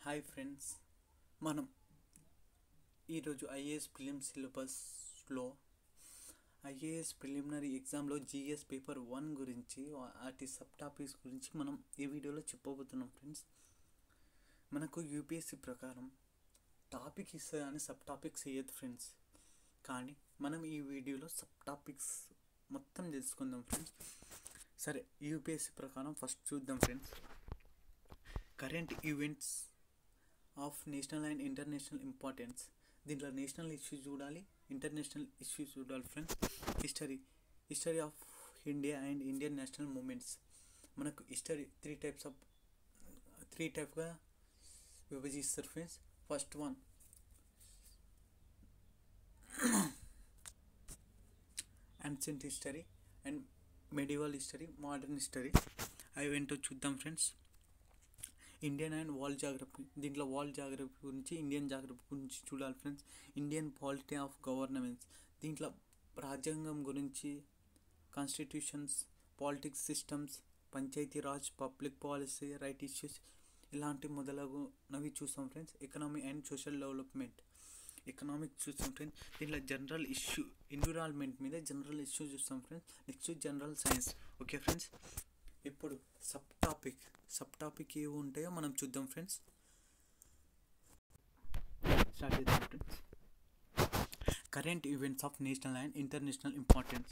Hi friends, మనం ఈరోజు IAS prelim సిలబస్లో ఐఏఎస్ ప్రిలిమినరీ ఎగ్జామ్లో జిఎస్ పేపర్ 1 గురించి వాటి సబ్ టాపిక్స్ గురించి మనం ఈ వీడియోలో చెప్పబోతున్నాం. ఫ్రెండ్స్, మనకు యూపీఎస్సీ ప్రకారం టాపిక్ ఇస్తే కానీ సబ్ టాపిక్స్ ఇయ్యదు ఫ్రెండ్స్. కానీ మనం ఈ వీడియోలో సబ్ టాపిక్స్ మొత్తం తెలుసుకుందాం ఫ్రెండ్స్. సరే, యూపీఎస్సీ ప్రకారం ఫస్ట్ చూద్దాం friends. Current events of national and international importance. దీంట్లో నేషనల్ ఇష్యూస్ చూడాలి, ఇంటర్నేషనల్ ఇష్యూస్ చూడాలి friends. History of India and Indian national movements. మనకు హిస్టరీ త్రీ టైప్గా విభజిస్తారు friends. First one ancient history and medieval history, modern history. అవి ఏంటో చూద్దాం friends. Indian and world geography. దీంట్లో వరల్డ్ జాగ్రఫీ గురించి, ఇండియన్ జాగ్రఫీ గురించి చూడాలి friends. Indian polity of governments. దీంట్లో రాజ్యాంగం గురించి, constitutions, politics systems, Panchayati Raj, public policy, right issues ఇలాంటి మొదలగునవి చూస్తాం friends. Economy and social development. Economic చూస్తాం ఫ్రెండ్స్. దీంట్లో జనరల్ ఇష్యూ, ఎన్విరాన్మెంట్ మీద జనరల్ ఇష్యూ చూస్తాం friends. Next general science. Okay friends, ఇప్పుడు సబ్ టాపిక్ ఏవి ఉంటాయో మనం చూద్దాం ఫ్రెండ్స్. స్టార్ట్ చేద్దాం friends. Current events of national and international importance.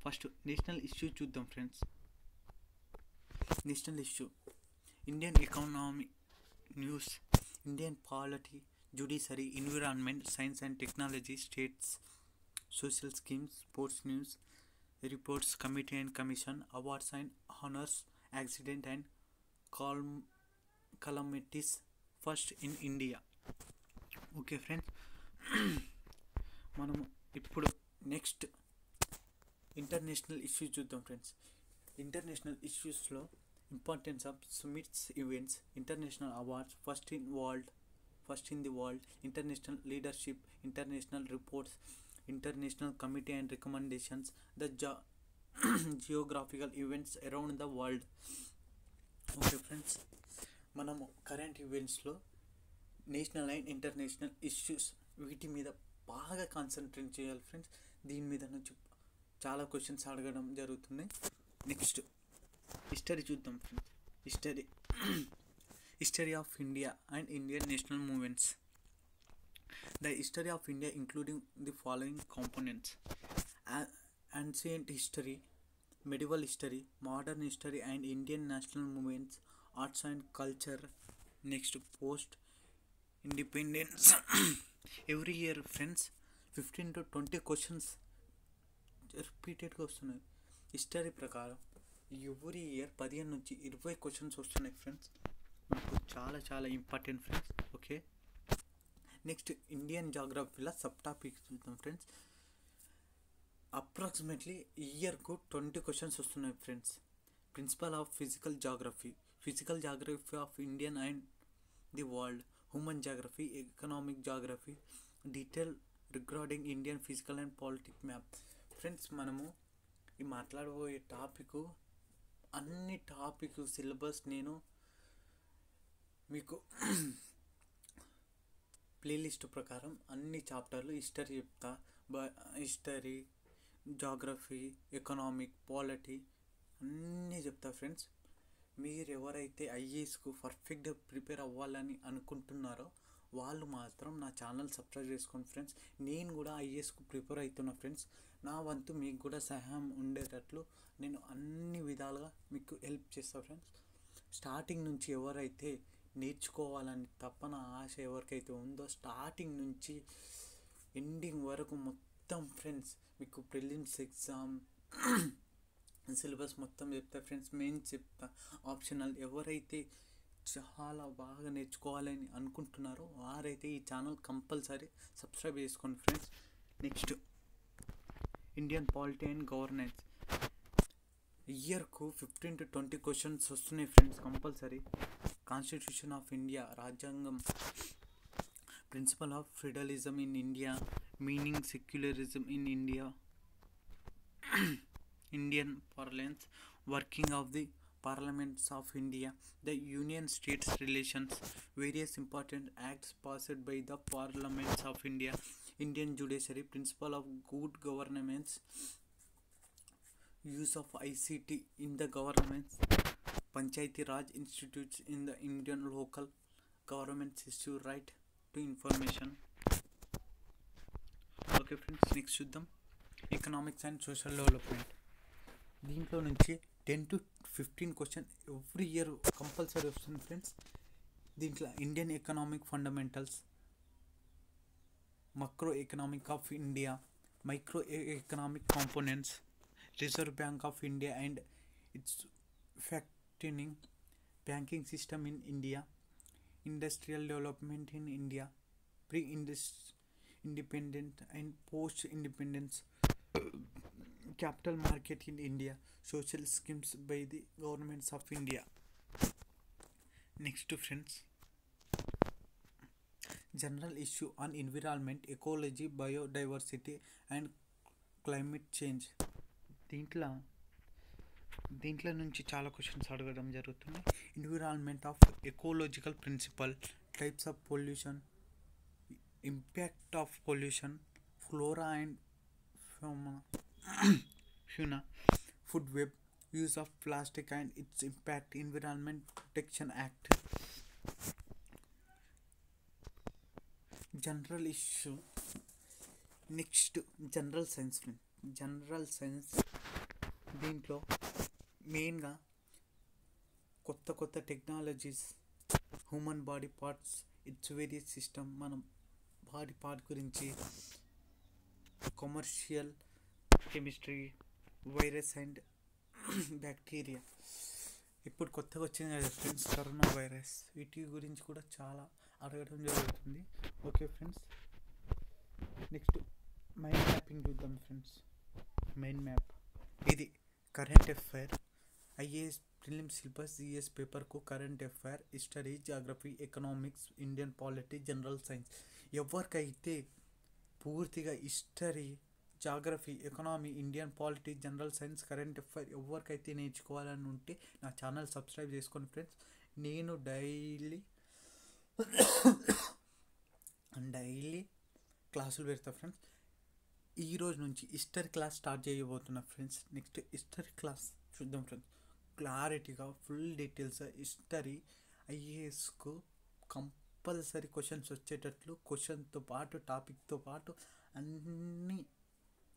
First national issue చూద్దాం friends. National issue: Indian economy, news, Indian polity, judiciary, environment, science and technology, states, social schemes, sports news, reports, committee and commission, awards and honors, accident and calamities, first in India. Okay friends, మనము ఇప్పుడు next international issues చూద్దాం friends. International ఇష్యూస్లో importance of summits, events, international awards, first in the world, international leadership, international reports, international committee and recommendations, the geographical events around the world. Okay friends, మనము current ఈవెంట్స్లో national and international issues వీటి మీద బాగా concentrate చేయాలి friends. దీని మీద నుంచి చాలా క్వశ్చన్స్ అడగడం జరుగుతుంది. నెక్స్ట్ హిస్టరీ చూద్దాం friends. History of India and Indian national movements. The history of India including the following components: ancient history, medieval history, modern history and Indian national movements, arts and culture. Next, post independence. Every year friends 15 to 20 questions రిపీటెడ్గా వస్తున్నాయి. History ప్రకారం every year 15 నుంచి 20 questions వస్తున్నాయి friends. మనకు చాలా important friends. Okay, next Indian జాగ్రఫీలో sub topic చూద్దాం friends. Approximately ఇయర్కు 20 క్వశ్చన్స్ వస్తున్నాయి friends. Principle of physical geography of Indian and the world, human geography, economic geography, detail regarding Indian physical and politic map. Friends, మనము ఈ మాట్లాడబోయే అన్ని topic syllabus నేను మీకు playlist ప్రకారం అన్ని చాప్టర్లు హిస్టరీ చెప్తా. హిస్టరీ, జాగ్రఫీ, ఎకనామిక్, పాలిటీ అన్నీ చెప్తా ఫ్రెండ్స్. మీరు ఎవరైతే ఐఏఎస్కు పర్ఫెక్ట్గా ప్రిపేర్ అవ్వాలని అనుకుంటున్నారో వాళ్ళు మాత్రం నా ఛానల్ సబ్స్క్రైబ్ చేసుకోండి ఫ్రెండ్స్. నేను కూడా ఐఏఎస్కు ప్రిపేర్ అవుతున్నా ఫ్రెండ్స్. నా వంతు మీకు కూడా సహాయం ఉండేటట్లు నేను అన్ని విధాలుగా మీకు హెల్ప్ చేస్తాను ఫ్రెండ్స్. స్టార్టింగ్ నుంచి ఎవరైతే నేర్చుకోవాలని తపన, ఆశ ఎవరికైతే ఉందో స్టార్టింగ్ నుంచి ఎండింగ్ వరకు మొత్తం ఫ్రెండ్స్ మీకు ప్రిలిమ్స్ ఎగ్జామ్ సిలబస్ మొత్తం చెప్తా ఫ్రెండ్స్. మెయిన్స్ చెప్తా, ఆప్షనల్. ఎవరైతే చాలా బాగా నేర్చుకోవాలని అనుకుంటున్నారో వారైతే ఈ ఛానల్ కంపల్సరీ సబ్స్క్రైబ్ చేసుకోండి friends. Next Indian polity and governance. ఇయర్కు 15 to 20 క్వశ్చన్స్ వస్తున్నాయి friends compulsory. Constitution of India, రాజ్యాంగం, principle of federalism in India, meaning secularism in India, Indian parlance, working of the Parliaments of India, the Union States relations, various important acts passed by the Parliaments of India, Indian judiciary, principle of good governance, use of ICT in the governments, Panchayati Raj institutes in the Indian local government issue right to information. Okay friends, next చూద్దాం economics and social development. దీంట్లో నుంచి 10 to 15 question every year compulsory వస్తుంది friends. దీంట్లో Indian economic fundamentals, macro economic of India, micro economic components, Reserve Bank of India and its factoring, banking system in India, industrial development in India, pre-independent and post-independence, capital market in India, social schemes by the governments of India. Next to friends, general issue on environment, ecology, biodiversity and climate change. దీంట్లో నుంచి చాలా questions అడగడం జరుగుతుంది. Environment of ecological principle, types of pollution, impact of pollution, flora and fauna, food web, use of plastic and its impact, environment protection act. General issue. Next general science. General science దీంట్లో మెయిన్గా కొత్త technologies, human body parts, its various system, మనం body part గురించి, commercial chemistry, virus and bacteria. ఇప్పుడు కొత్తగా వచ్చింది కదా friends corona virus, వీటి గురించి కూడా చాలా అడగడం జరుగుతుంది. Okay friends, next mind mapping చూద్దాం ఫ్రెండ్స్. మైండ్ మ్యాప్ ఇది current affair, IAS prelims syllabus GS పేపర్కు current affair, history, geography, economics, Indian polity, general science. ఎవరికైతే పూర్తిగా history, geography, economy, Indian polity, general science, current affair ఎవరికైతే నేర్చుకోవాలని ఉంటే నా channel subscribe చేసుకోండి ఫ్రెండ్స్. నేను డైలీ క్లాసులు పెడతా ఫ్రెండ్స్. ఈరోజు నుంచి హిస్టరీ క్లాస్ స్టార్ట్ చేయబోతున్నా ఫ్రెండ్స్. నెక్స్ట్ హిస్టరీ క్లాస్ చూద్దాం ఫ్రెండ్స్. క్లారిటీగా full details history ఐఏఎస్కు compulsory questions వచ్చేటట్లు, క్వశ్చన్తో పాటు టాపిక్తో పాటు అన్నీ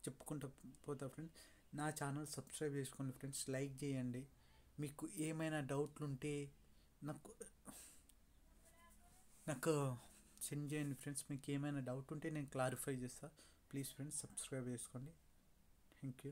చెప్పుకుంటూ పోతా ఫ్రెండ్స్. నా ఛానల్ సబ్స్క్రైబ్ చేసుకోండి ఫ్రెండ్స్, లైక్ చేయండి. మీకు ఏమైనా డౌట్లు ఉంటే నాకు సెండ్ చేయండి ఫ్రెండ్స్. మీకు ఏమైనా డౌట్ ఉంటే నేను క్లారిఫై చేస్తాను. ప్లీజ్ ఫ్రెండ్స్ సబ్స్క్రైబ్ చేసుకోండి. Thank you.